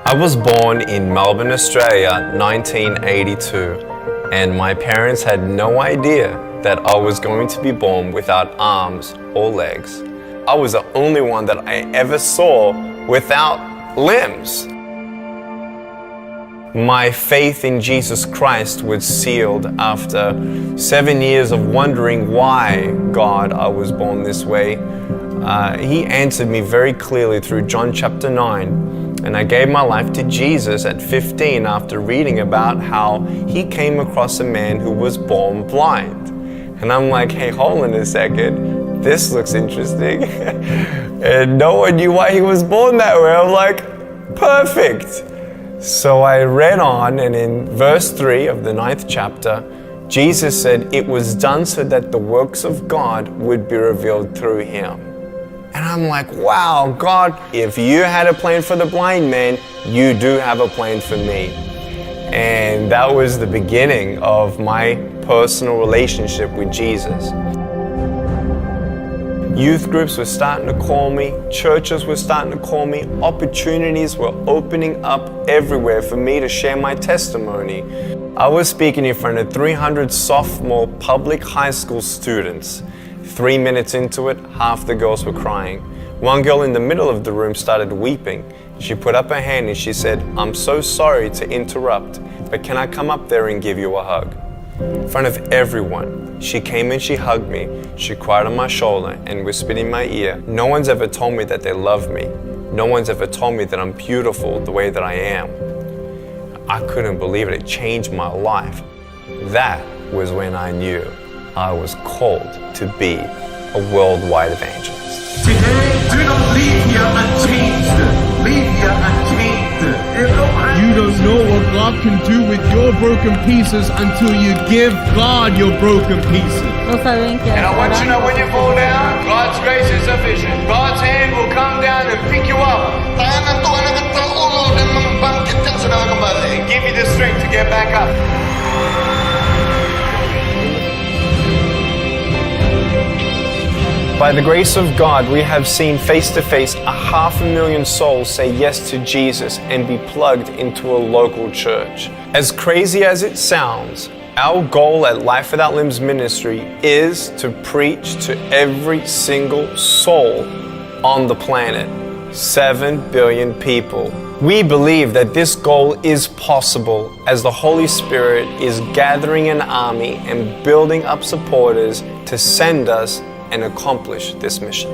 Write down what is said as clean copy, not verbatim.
I was born in Melbourne, Australia, 1982, and my parents had no idea that I was going to be born without arms or legs. I was the only one that I ever saw without limbs. My faith in Jesus Christ was sealed after 7 years of wondering why, God, I was born this way. He answered me very clearly through John chapter 9. And I gave my life to Jesus at 15 after reading about how he came across a man who was born blind. And I'm like, hey, hold on a second. This looks interesting. And no one knew why he was born that way. I'm like, perfect. So I read on, and in verse 3 of the 9th chapter, Jesus said, it was done so that the works of God would be revealed through him. And I'm like, wow, God, if you had a plan for the blind man, you do have a plan for me. And that was the beginning of my personal relationship with Jesus. Youth groups were starting to call me, churches were starting to call me, opportunities were opening up everywhere for me to share my testimony. I was speaking in front of 300 sophomore public high school students. 3 minutes into it, half the girls were crying. One girl in the middle of the room started weeping. She put up her hand and she said, I'm so sorry to interrupt, but can I come up there and give you a hug? In front of everyone, she came and she hugged me. She cried on my shoulder and whispered in my ear, no one's ever told me that they love me. No one's ever told me that I'm beautiful the way that I am. I couldn't believe it. It changed my life. That was when I knew I was called to be a worldwide evangelist. Today, do not leave here unchanged. Leave here unchanged. You don't know what God can do with your broken pieces until you give God your broken pieces. And I want you to know when you fall down, God's grace is sufficient. God's hand will come down and pick you up and give you the strength to get back up. By the grace of God, we have seen face to face 500,000 souls say yes to Jesus and be plugged into a local church. As crazy as it sounds, our goal at Life Without Limbs Ministry is to preach to every single soul on the planet. 7 billion people. We believe that this goal is possible as the Holy Spirit is gathering an army and building up supporters to send us and accomplish this mission.